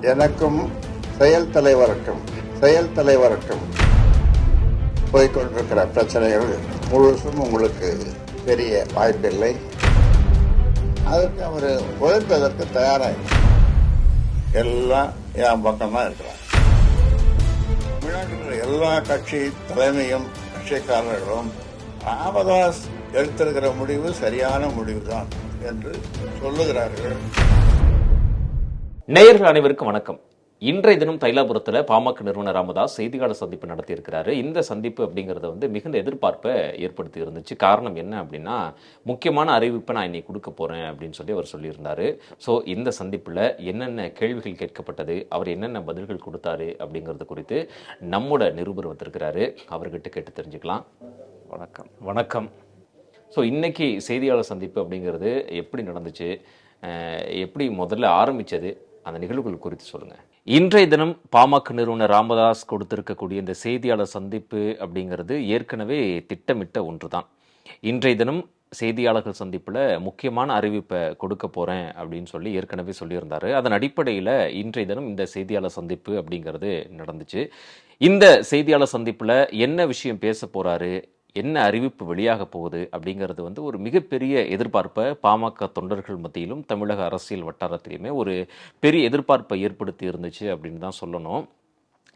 எனக்கும் செயல் தலைவருக்கும் போய்கொண்டிருக்கிற பிரச்சனைகள் முழுசும் உங்களுக்கு தெரிய வாய்ப்பில்லை. அதற்கு அவர் உழைப்பதற்கு தயாராக எல்லாம் என் பக்கம்தான் இருக்கிறார். தமிழ்நாட்டில் எல்லா கட்சி தலைமையும் கட்சிக்காரர்களும் ராமதாஸ் எடுத்திருக்கிற முடிவு சரியான முடிவுதான் என்று சொல்லுகிறார்கள். நேயர்கள் அனைவருக்கும் வணக்கம். இன்றைய தினம் தைலாபுரத்தில் பாமக நிறுவனர் ராமதாஸ் செய்தியாளர் சந்திப்பு நடத்தியிருக்கிறாரு. இந்த சந்திப்பு அப்படிங்கிறது மிகுந்த எதிர்பார்ப்பை ஏற்படுத்தி இருந்துச்சு. காரணம் என்ன அப்படின்னா, முக்கியமான அறிவிப்பை நான் இன்னைக்கு கொடுக்க போறேன் அப்படின்னு சொல்லி அவர் சொல்லியிருந்தாரு. ஸோ இந்த சந்திப்பில் என்னென்ன கேள்விகள் கேட்கப்பட்டது, அவர் என்னென்ன பதில்கள் கொடுத்தாரு அப்படிங்கிறது குறித்து நம்மோட நிருபர் வந்திருக்கிறாரு. அவர்கிட்ட கேட்டு தெரிஞ்சுக்கலாம். வணக்கம். வணக்கம். ஸோ இன்னைக்கு செய்தியாளர் சந்திப்பு அப்படிங்கிறது எப்படி நடந்துச்சு, எப்படி முதல்ல ஆரம்பித்தது, அந்த நிகழ்வுகள் குறித்து சொல்லுங்கள். இன்றைய தினம் பாமக நிறுவனர் ராமதாஸ் கொடுத்திருக்கக்கூடிய இந்த செய்தியாளர் சந்திப்பு அப்படிங்கிறது ஏற்கனவே திட்டமிட்ட ஒன்று தான். இன்றைய தினம் செய்தியாளர்கள் சந்திப்பில் முக்கியமான அறிவிப்பை கொடுக்க போகிறேன் அப்படின்னு சொல்லி ஏற்கனவே சொல்லியிருந்தார். அதன் அடிப்படையில் இன்றைய தினம் இந்த செய்தியாளர் சந்திப்பு அப்படிங்கிறது நடந்துச்சு. இந்த செய்தியாளர் சந்திப்பில் என்ன விஷயம் பேச போகிறாரு, என்ன அறிவிப்பு வெளியாக போகுது அப்படிங்கிறது ஒரு மிகப்பெரிய எதிர்பார்ப்பை பாமக தொண்டர்கள் மத்தியிலும் தமிழக அரசியல் வட்டாரத்திலையுமே ஒரு பெரிய எதிர்பார்ப்பை ஏற்படுத்தி இருந்துச்சு அப்படின்னு தான் சொல்லணும்.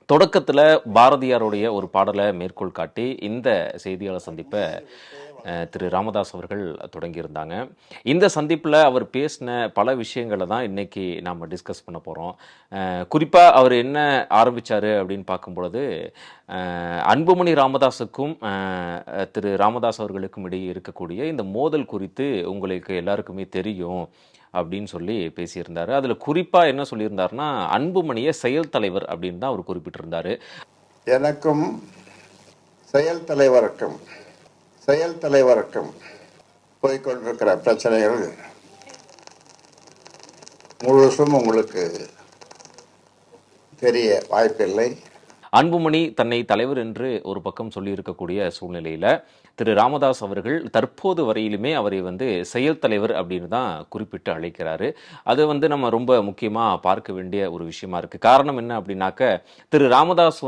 தொடக்கத்தில் பாரதியாருடைய ஒரு பாடலை மேற்கோள் காட்டி இந்த செய்தியாளர் சந்திப்பை திரு ராமதாஸ் அவர்கள் தொடங்கியிருந்தாங்க. இந்த சந்திப்பில் அவர் பேசின பல விஷயங்களை தான் இன்னைக்கு நாம் டிஸ்கஸ் பண்ண போகிறோம். குறிப்பாக அவர் என்ன ஆரம்பித்தார் அப்படின்னு பார்க்கும் பொழுது, அன்புமணி ராமதாஸுக்கும் திரு ராமதாஸ் அவர்களுக்கும் இடையே இருக்கக்கூடிய இந்த மோதல் குறித்து உங்களுக்கு எல்லாருக்குமே தெரியும் அப்படின்னு சொல்லி பேசியிருந்தார். அதில் குறிப்பாக என்ன சொல்லியிருந்தாருன்னா, அன்புமணியை செயல் தலைவர் அப்படின்னு தான் அவர் குறிப்பிட்டிருந்தார். எனக்கும் செயல் தலைவருக்கும் போய்கொண்டிருக்கிற பிரச்சனைகள் முழுசும் உங்களுக்கு தெரிய வாய்ப்பில்லை. அன்புமணி தன்னை தலைவர் என்று ஒரு பக்கம் சொல்லியிருக்கக்கூடிய சூழ்நிலையில் திரு ராமதாஸ் அவர்கள் தற்போது வரையிலுமே அவரை செயல் தலைவர் அப்படின்னு தான் குறிப்பிட்டு அழைக்கிறாரு. அது நம்ம ரொம்ப முக்கியமாக பார்க்க வேண்டிய ஒரு விஷயமா இருக்குது. காரணம் என்ன அப்படின்னாக்க, திரு ராமதாஸ்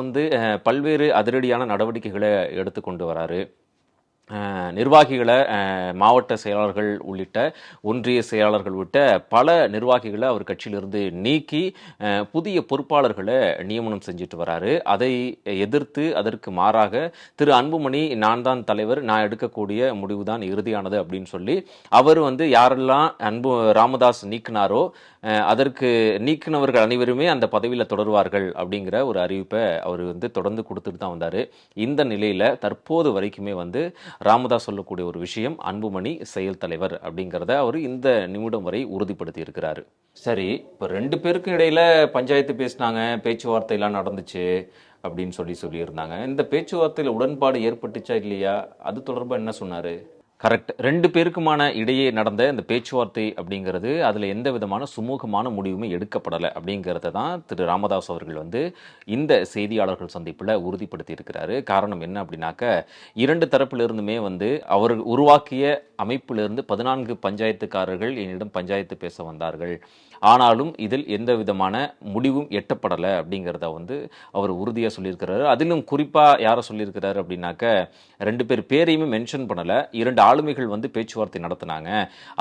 பல்வேறு அதிரடியான நடவடிக்கைகளை எடுத்துக்கொண்டு வராரு. நிர்வாகிகளை, மாவட்ட செயலாளர்கள் உள்ளிட்ட ஒன்றிய செயலாளர்கள் உள்ளிட்ட பல நிர்வாகிகளை அவர் கட்சியிலிருந்து நீக்கி புதிய பொறுப்பாளர்களை நியமனம் செஞ்சுட்டு வராரு. அதை எதிர்த்து அதற்கு மாறாக திரு அன்புமணி, நான் தான் தலைவர், நான் எடுக்கக்கூடிய முடிவு தான் இறுதியானது அப்படின்னு சொல்லி அவர் யாரெல்லாம் ராமதாஸ் நீக்கினாரோ அதற்கு நீக்கினவர்கள் அனைவருமே அந்த பதவியில் தொடர்வார்கள் அப்படிங்கிற ஒரு அறிவிப்பை அவர் தொடர்ந்து கொடுத்துட்டு தான் வந்தார். இந்த நிலையில் தற்போது வரைக்குமே ராமதாஸ் சொல்லக்கூடிய ஒரு விஷயம், அன்புமணி செயல் தலைவர் அப்படிங்கிறத அவர் இந்த நிமிடம் வரை உறுதிப்படுத்தி இருக்கிறார். சரி, இப்போ ரெண்டு பேருக்கும் இடையில பஞ்சாயத்து பேசினாங்க, பேச்சுவார்த்தையெல்லாம் நடந்துச்சு அப்படின்னு சொல்லியிருந்தாங்க. இந்த பேச்சுவார்த்தையில் உடன்பாடு ஏற்பட்டுச்சா இல்லையா, அது தொடர்பாக என்ன சொன்னார்? கரெக்ட். ரெண்டு பேருக்குமான இடையே நடந்த இந்த பேச்சுவார்த்தை அப்படிங்கிறது அதில் எந்த விதமான சுமூகமான முடிவுமே எடுக்கப்படலை அப்படிங்கிறத தான் திரு ராமதாஸ் அவர்கள் இந்த செய்தியாளர்கள் சந்திப்பில் உறுதிப்படுத்தி இருக்கிறாரு. காரணம் என்ன அப்படின்னாக்க, இரண்டு தரப்பிலிருந்துமே அவர் உருவாக்கிய அமைப்பிலிருந்து 14 பஞ்சாயத்துக்காரர்கள் என்னிடம் பஞ்சாயத்து பேச வந்தார்கள். ஆனாலும் இதில் எந்த விதமான முடிவும் எட்டப்படலை அப்படிங்கிறத அவர் உறுதியாக சொல்லியிருக்கிறாரு. அதிலும் குறிப்பாக யாரை சொல்லியிருக்கிறாரு அப்படின்னாக்க, ரெண்டு பேர் பேரையுமே மென்ஷன் பண்ணலை. இரண்டு ஆளுமைகள் பேச்சுவார்த்தை நடத்தினாங்க,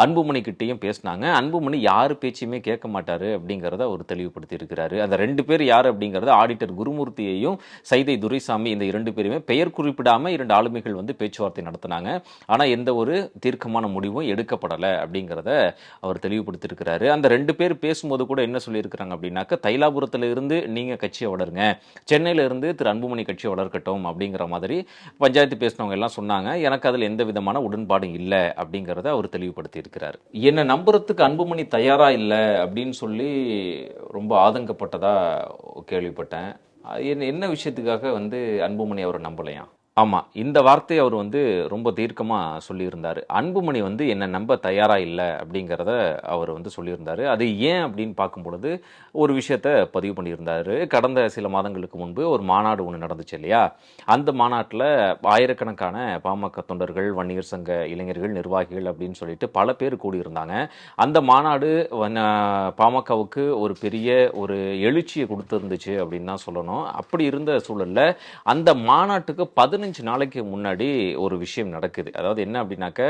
அன்புமணி கிட்டையும் பேசினாங்க. அன்புமணி யார் பேச்சையுமே கேட்க மாட்டாரு அப்படிங்கிறத அவர் தெளிவுபடுத்தி இருக்கிறாரு. அந்த ரெண்டு பேர் யார் அப்படிங்கிறத ஆடிட்டர் குருமூர்த்தியையும் சைதை துரைசாமி, இந்த இரண்டு பேருமே பெயர் குறிப்பிடாமல் இரண்டு ஆளுமைகள் பேச்சுவார்த்தை நடத்தினாங்க. ஆனால் எந்த ஒரு தீர்க்கமான முடிவும் எடுக்கப்படலை அப்படிங்கிறத அவர் தெளிவுபடுத்தியிருக்கிறாரு. அந்த ரெண்டு பேர் பேசும்போது கூட என்ன சொல்லியிருக்கிறாங்க அப்படின்னாக்க, தைலாபுரத்தில் இருந்து நீங்க கட்சியை வளருங்க, சென்னையில இருந்து திரு அன்புமணி கட்சியை வளர்க்கட்டும் அப்படிங்கிற மாதிரி பஞ்சாயத்து பேசினவங்க எல்லாம் சொன்னாங்க. எனக்கு அதில் எந்த விதமான உடன்பாடும் இல்லை அப்படிங்கிறத அவர் தெளிவுபடுத்தி இருக்கிறார். என்ன நம்புறதுக்கு அன்புமணி தயாரா இல்லை அப்படின்னு சொல்லி ரொம்ப ஆதங்கப்பட்டதா கேள்விப்பட்டேன். என்ன விஷயத்துக்காக அன்புமணி அவரை நம்பலையா? ஆமா. இந்த வார்த்தைய அவர் வந்து ரொம்ப தீர்க்கமா சொல்லியிருந்தாரு. அன்புமணி வந்து என்ன நம்ப தயாரா இல்ல அப்படிங்கிறத அவர் வந்து சொல்லியிருந்தாரு. அது ஏன் அப்படின்னு பார்க்கும்பொழுது, ஒரு விஷயத்த பதிவு பண்ணியிருந்தாரு. கடந்த சில மாதங்களுக்கு முன்பு ஒரு மாநாடு ஒண்ணு நடந்துச்சு இல்லையா? அந்த மாநாட்டுல ஆயிரக்கணக்கான பாமக தொண்டர்கள், வன்னியர் சங்க இளைஞர்கள், நிர்வாகிகள் அப்படின்னு சொல்லிட்டு பல பேர் கூடியிருந்தாங்க. அந்த மாநாடு பாமகவுக்கு ஒரு பெரிய ஒரு எழுச்சிய குடுத்திருந்துச்சு அப்படின்னு தான் சொல்லணும். அப்படி இருந்த சூழல்ல, அந்த மாநாட்டுக்கு 15 நாளைக்கு முன்னாடி ஒரு விஷயம் நடக்குது. அதாவது என்ன அப்படின்னாக்க,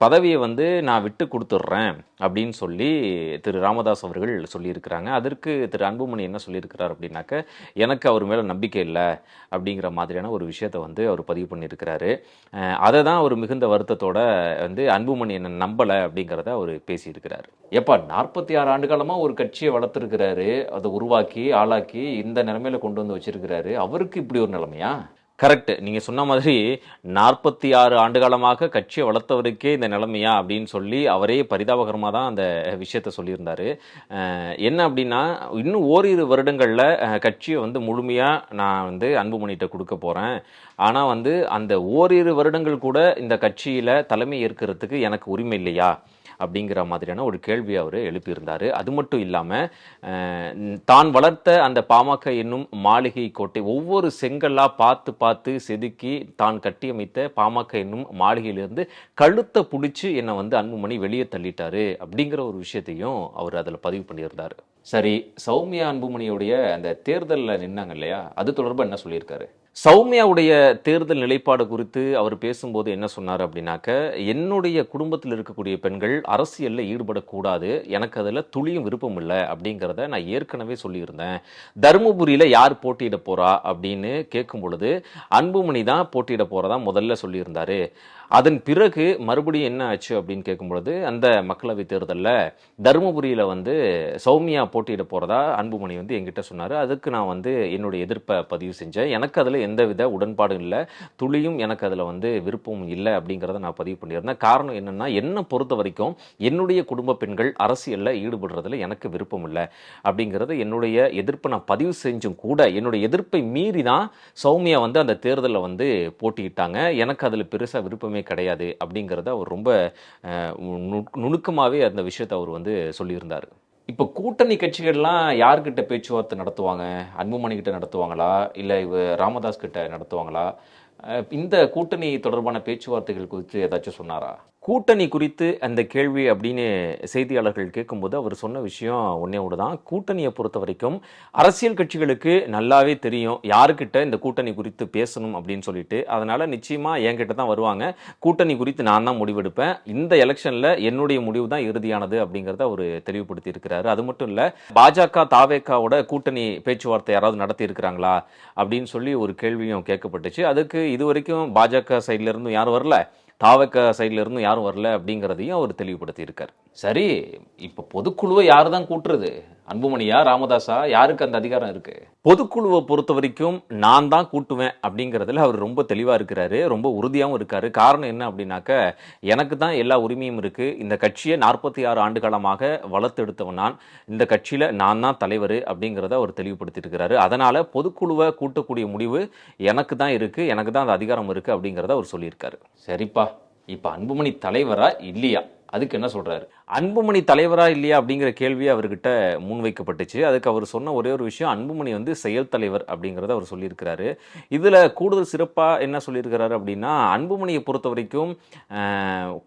பதவியை வந்து நான் விட்டு கொடுத்துட்றேன் அப்படின்னு சொல்லி திரு ராமதாஸ் அவர்கள் சொல்லியிருக்கிறாங்க. அதற்கு திரு அன்புமணி என்ன சொல்லியிருக்கிறார் அப்படின்னாக்க, எனக்கு அவர் மேலே நம்பிக்கை இல்லை அப்படிங்கிற மாதிரியான ஒரு விஷயத்தை வந்து அவர் பதிவு பண்ணியிருக்கிறாரு. அதை தான் அவர் மிகுந்த வருத்தத்தோட வந்து அன்புமணி என்ன நம்பலை அப்படிங்கிறத அவர் பேசியிருக்கிறார். எப்பா 46 ஆண்டு காலமாக ஒரு கட்சியை வளர்த்துருக்கிறாரு, அதை உருவாக்கி ஆளாக்கி இந்த நிலைமையில கொண்டு வந்து வச்சிருக்கிறாரு. அவருக்கு இப்படி ஒரு நிலைமையா? கரெக்ட். நீங்க சொன்ன மாதிரி 46 ஆண்டு காலமாக கட்சியை வளர்த்தவருக்கே இந்த நிலைமையா அப்படின்னு சொல்லி அவரே பரிதாபகரமா தான் அந்த விஷயத்த சொல்லியிருந்தாரு. என்ன அப்படின்னா, இன்னும் ஓரிரு வருடங்கள்ல கட்சியை வந்து முழுமையா நான் வந்து அன்புமணிகிட்ட கொடுக்க போறேன். ஆனா வந்து அந்த ஓரிரு வருடங்கள் கூட இந்த கட்சியில தலைமை ஏற்கிறதுக்கு எனக்கு உரிமை இல்லையா அப்படிங்கிற மாதிரியான ஒரு கேள்வி அவர் எழுப்பியிருந்தார். அது மட்டும் இல்லாமல் தான் வளர்த்த அந்த பாமக என்னும் மாளிகை கோட்டை ஒவ்வொரு செங்கல்லா பார்த்து பார்த்து செதுக்கி தான் கட்டியமைத்த பாமக என்னும் மாளிகையிலிருந்து கழுத்தை பிடிச்சி என்னை வந்து அன்புமணி வெளியே தள்ளிட்டாரு அப்படிங்கிற ஒரு விஷயத்தையும் அவர் அதில் பதிவு பண்ணியிருந்தார். சரி, சௌமியா அன்புமணியுடைய அந்த தேர்தலில் நின்னாங்க இல்லையா, அது தொடர்பாக என்ன சொல்லியிருக்காரு? சௌமியாவுடைய தேர்தல் நிலைப்பாடு குறித்து அவர் பேசும்போது என்ன சொன்னார் அப்படின்னாக்க, என்னுடைய குடும்பத்தில் இருக்கக்கூடிய பெண்கள் அரசியலில் ஈடுபடக்கூடாது, எனக்கு அதில் துளியும் விருப்பம் இல்லை அப்படிங்கிறத நான் ஏற்கனவே சொல்லியிருந்தேன். தருமபுரியில் யார் போட்டியிட போறா அப்படின்னு கேட்கும் பொழுது அன்புமணி தான் போட்டியிட போறதா முதல்ல சொல்லியிருந்தாரு. அதன் பிறகு மறுபடியும் என்ன ஆச்சு அப்படின்னு கேட்கும் பொழுது, அந்த மக்களவை தேர்தலில் தருமபுரியில் வந்து சௌமியா போட்டியிட போறதா அன்புமணி வந்து என்கிட்ட சொன்னார். அதுக்கு நான் வந்து என்னுடைய எதிர்ப்பை பதிவு செஞ்சேன். எனக்கு அதில் எந்தவித உடன்பாடும் இல்லை, துளியும் எனக்கு அதில் வந்து விருப்பமும் இல்லை அப்படிங்கிறத நான் பதிவு பண்ணியிருந்தேன். காரணம் என்னன்னா, என்னை பொறுத்த வரைக்கும் என்னுடைய குடும்ப பெண்கள் அரசியலில் ஈடுபடுறதுல எனக்கு விருப்பம் இல்லை அப்படிங்கிறது என்னுடைய எதிர்ப்பை நான் பதிவு செஞ்சும் கூட என்னுடைய எதிர்ப்பை மீறி தான் சௌமியா வந்து அந்த தேர்தலில் வந்து போட்டியிட்டாங்க. எனக்கு அதில் பெருசாக விருப்பமே கிடையாது அப்படிங்கிறத அவர் ரொம்ப நுணுக்கமாகவே அந்த விஷயத்தை அவர் வந்து சொல்லியிருந்தார். இப்போ கூட்டணி கட்சிகள்லாம் யார்கிட்ட பேச்சுவார்த்தை நடத்துவாங்க? அன்புமணி கிட்ட நடத்துவாங்களா, இல்லை ராமதாஸ் கிட்ட நடத்துவாங்களா? இந்த கூட்டணி தொடர்பான பேச்சுவார்த்தைகள் குறித்து ஏதாச்சும் சொன்னாரா? கூட்டணி குறித்து அந்த கேள்வி அப்படின்னு செய்தியாளர்கள் கேட்கும்போது அவர் சொன்ன விஷயம் ஒன்னே ஒன்று தான். கூட்டணியை பொறுத்த வரைக்கும் அரசியல் கட்சிகளுக்கு நல்லாவே தெரியும் யாருக்கிட்ட இந்த கூட்டணி குறித்து பேசணும் அப்படின்னு சொல்லிட்டு. அதனால நிச்சயமா என்கிட்ட தான் வருவாங்க. கூட்டணி குறித்து நான் தான் முடிவெடுப்பேன். இந்த எலெக்ஷன்ல என்னுடைய முடிவு தான் இறுதியானது அப்படிங்கிறத அவர் தெளிவுபடுத்தி இருக்கிறாரு. அது மட்டும் இல்ல, பாஜக தாவேகாவோட கூட்டணி பேச்சுவார்த்தை யாராவது நடத்தி இருக்கிறாங்களா அப்படின்னு சொல்லி ஒரு கேள்வியும் கேட்கப்பட்டுச்சு. அதுக்கு இதுவரைக்கும் பாஜக சைட்ல இருந்தும் யாரும் வரல, தாவக சைட்ல இருந்தும் யாரும் வரல அப்படிங்கிறதையும் அவர் தெளிவுபடுத்தி இருக்கார். சரி, இப்ப பொதுக்குழுவை யாரு தான் கூட்டுறது? அன்புமணியா, ராமதாஸா? யாருக்கு அந்த அதிகாரம் இருக்கு? பொதுக்குழுவை பொறுத்த வரைக்கும் நான் தான் கூட்டுவேன் அப்படிங்கிறதுல அவர் ரொம்ப தெளிவா இருக்கிறாரு, ரொம்ப உறுதியாகவும் இருக்காரு. காரணம் என்ன அப்படின்னாக்க, எனக்கு தான் எல்லா உரிமையும் இருக்கு. இந்த கட்சியை 46 ஆண்டு காலமாக வளர்த்தெடுத்தவன் நான். இந்த கட்சியில நான் தான் தலைவர் அப்படிங்கிறத அவர் தெளிவுபடுத்தி இருக்கிறாரு. அதனால பொதுக்குழுவை கூட்டக்கூடிய முடிவு எனக்கு தான் இருக்கு, எனக்கு தான் அந்த அதிகாரம் இருக்கு அப்படிங்கிறத அவர் சொல்லியிருக்காரு. சரிப்பா, இப்ப அன்புமணி தலைவரா இல்லையா, அதுக்கு என்ன சொல்றாரு? அன்புமணி தலைவரா இல்லையா அப்படிங்கிற கேள்வி அவர்கிட்ட முன்வைக்கப்பட்டுச்சு. அதுக்கு அவர் சொன்ன ஒரே ஒரு விஷயம், அன்புமணி வந்து செயல் தலைவர் அப்படிங்கிறத அவர் சொல்லியிருக்கிறாரு. இதுல கூடுதல் சிறப்பா என்ன சொல்லியிருக்கிறாரு அப்படின்னா, அன்புமணியை பொறுத்த வரைக்கும்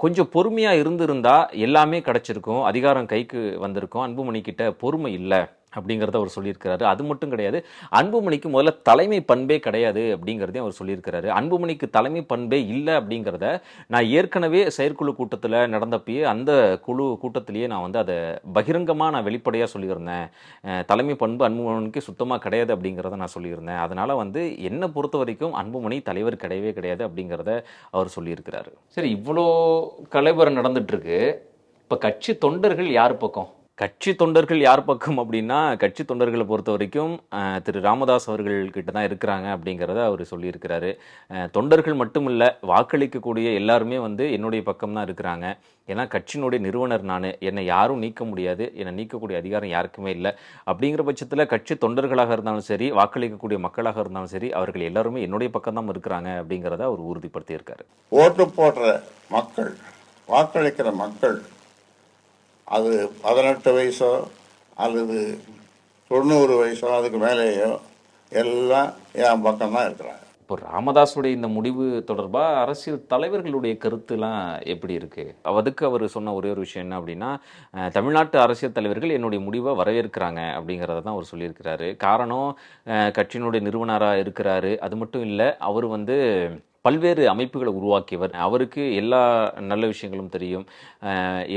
கொஞ்சம் பொறுமையா இருந்திருந்தா எல்லாமே கிடைச்சிருக்கும், அதிகாரம் கைக்கு வந்திருக்கும். அன்புமணி கிட்ட பொறுமை இல்லை அப்படிங்கிறத அவர் சொல்லியிருக்கிறாரு. அது மட்டும் கிடையாது, அன்புமணிக்கு முதல்ல தலைமை பண்பே கிடையாது அப்படிங்கிறதையும் அவர் சொல்லியிருக்கிறாரு. அன்புமணிக்கு தலைமை பண்பே இல்லை அப்படிங்கிறத நான் ஏற்கனவே செயற்குழு கூட்டத்தில் நடந்தப்பயே அந்த குழு கூட்டத்திலேயே நான் வந்து அதை பகிரங்கமாக நான் வெளிப்படையாக சொல்லியிருந்தேன். தலைமை பண்பு அன்புமணிக்கு சுத்தமாக கிடையாது அப்படிங்கிறத நான் சொல்லியிருந்தேன். அதனால் வந்து என்னை பொறுத்த வரைக்கும் அன்புமணி தலைவர் கிடையவே கிடையாது அப்படிங்கிறத அவர் சொல்லியிருக்கிறாரு. சரி, இவ்வளோ கலைவரம் நடந்துட்டு இருக்கு, இப்போ கட்சி தொண்டர்கள் யார் பக்கம்? கட்சி தொண்டர்கள் யார் பக்கம் அப்படின்னா, கட்சி தொண்டர்களை பொறுத்த வரைக்கும் திரு ராமதாஸ் அவர்கள் கிட்ட தான் இருக்கிறாங்க அப்படிங்கிறத அவர் சொல்லியிருக்கிறாரு. தொண்டர்கள் மட்டும் இல்ல, வாக்களிக்கக்கூடிய எல்லாருமே வந்து என்னுடைய பக்கம் தான் இருக்கிறாங்க. ஏன்னா கட்சியினுடைய நிறுவனர் நானு. என்னை யாரும் நீக்க முடியாது. என்னை நீக்கக்கூடிய அதிகாரம் யாருக்குமே இல்ல. அப்படிங்கிற பட்சத்துல கட்சி தொண்டர்களாக இருந்தாலும் சரி, வாக்களிக்கக்கூடிய மக்களாக இருந்தாலும் சரி, அவர்கள் எல்லாருமே என்னுடைய பக்கம் தான் இருக்கிறாங்க அப்படிங்கிறத அவர் உறுதிப்படுத்தியிருக்காரு. ஓட்டு போடுற மக்கள், வாக்களிக்கிற மக்கள், அது 18 வயசோ அல்லது 90 வயசோ அதுக்கு மேலேயோ எல்லாம் என் பக்கம்தான் இருக்கிறாங்க. இப்போ ராமதாஸுடைய இந்த முடிவு தொடர்பா அரசியல் தலைவர்களுடைய கருத்துலாம் எப்படி இருக்கு? அதுக்கு அவர் சொன்ன ஒரே ஒரு விஷயம் என்ன அப்படின்னா, தமிழ்நாட்டு அரசியல் தலைவர்கள் என்னுடைய முடிவை வரவேற்கிறாங்க அப்படிங்கிறத தான் அவர் சொல்லியிருக்கிறாரு. காரணம், கட்சியினுடைய நிறுவனராக இருக்கிறாரு. அது மட்டும் இல்லை, அவர் வந்து பல்வேறு அமைப்புகளை உருவாக்கியவர். அவருக்கு எல்லா நல்ல விஷயங்களும் தெரியும்.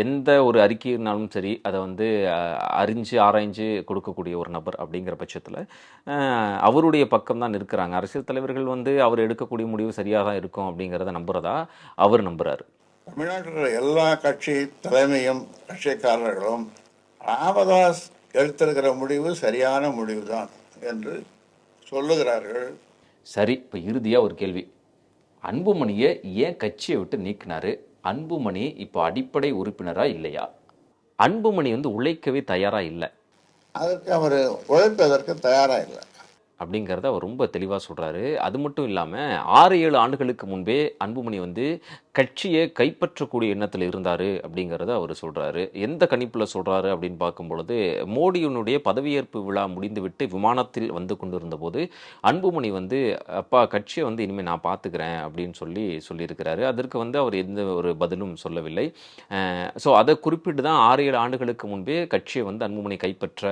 எந்த ஒரு அறிக்கையினாலும் சரி, அதை வந்து அறிஞ்சு ஆராய்ஞ்சு கொடுக்கக்கூடிய ஒரு நபர். அப்படிங்கிற பட்சத்தில் அவருடைய பக்கம் தான் இருக்கிறாங்க. அரசியல் தலைவர்கள் வந்து அவர் எடுக்கக்கூடிய முடிவு சரியாக தான் இருக்கும் அப்படிங்கிறத நம்புறதா அவர் நம்புறாரு. தமிழ்நாட்டில் எல்லா கட்சி தலைமையும் கட்சிக்காரர்களும் ராமதாஸ் எடுத்திருக்கிற முடிவு சரியான முடிவு தான் என்று சொல்லுகிறார்கள். சரி, இப்போ இறுதியாக ஒரு கேள்வி. அன்புமணியை ஏன் கட்சியை விட்டு நீக்கினாரு? அன்புமணி இப்போ அடிப்படை உறுப்பினரா இல்லையா? அன்புமணி வந்து உழைக்கவே தயாரா இல்லை. அதற்கு அவர் உழைப்பதற்கு தயாராக இல்லை அப்படிங்கிறத அவர் ரொம்ப தெளிவாக சொல்கிறாரு. அது மட்டும் இல்லாமல் 6-7 ஆண்டுகளுக்கு முன்பே அன்புமணி வந்து கட்சியை கைப்பற்றக்கூடிய எண்ணத்தில் இருந்தார் அப்படிங்கிறத அவர் சொல்கிறாரு. எந்த கணிப்பில் சொல்கிறாரு அப்படின்னு பார்க்கும் பொழுது, மோடியினுடைய பதவியேற்பு விழா முடிந்துவிட்டு விமானத்தில் வந்து கொண்டிருந்த போது அன்புமணி வந்து, அப்பா கட்சியை வந்து இனிமேல் நான் பார்த்துக்கிறேன் அப்படின்னு சொல்லியிருக்கிறாரு. அதற்கு வந்து அவர் எந்த ஒரு பதிலும் சொல்லவில்லை. ஸோ அதை குறிப்பிட்டு தான் 6-7 ஆண்டுகளுக்கு முன்பே கட்சியை வந்து அன்புமணி கைப்பற்ற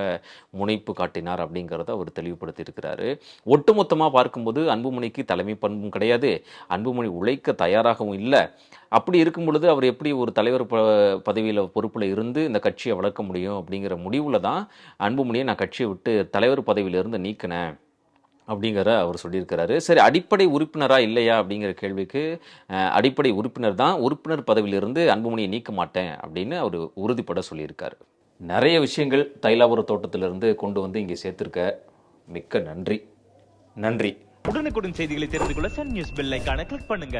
முனைப்பு காட்டினார் அப்படிங்கிறத அவர் தெளிவுபடுத்தியிருக்கிறார். ஒட்டுமொத்தமாக பார்க்கும்போது அன்புமணிக்கு தலைமை பண்பும் கிடையாது, அன்புமணி உழைக்க தயாராகவும் இல்லை. அப்படி இருக்கும் பொழுது அவர் எப்படி ஒரு தலைவர் பதவியில் பொறுப்பில் இருந்து இந்த கட்சியை வளர்க்க முடியும்? அப்படிங்கிற முடிவில் தான் அன்புமணியை நான் கட்சியை விட்டு தலைவர் பதவியிலிருந்து நீக்கினேன் அப்படிங்கிற அவர் சொல்லியிருக்கிறாரு. சரி, அடிப்படை உறுப்பினரா இல்லையா அப்படிங்கிற கேள்விக்கு அடிப்படை உறுப்பினர் தான், உறுப்பினர் பதவியிலிருந்து அன்புமணியை நீக்க மாட்டேன் அப்படின்னு அவர் உறுதிப்பட சொல்லியிருக்காரு. நிறைய விஷயங்கள் தைலாபுர தோட்டத்திலிருந்து கொண்டு வந்து இங்கே சேர்த்திருக்க மிக்க நன்றி. உடனுக்குடன் செய்திகளை தெரிந்து கொள்ள சன் நியூஸ் பெல் ஐகானை கிளிக் பண்ணுங்க.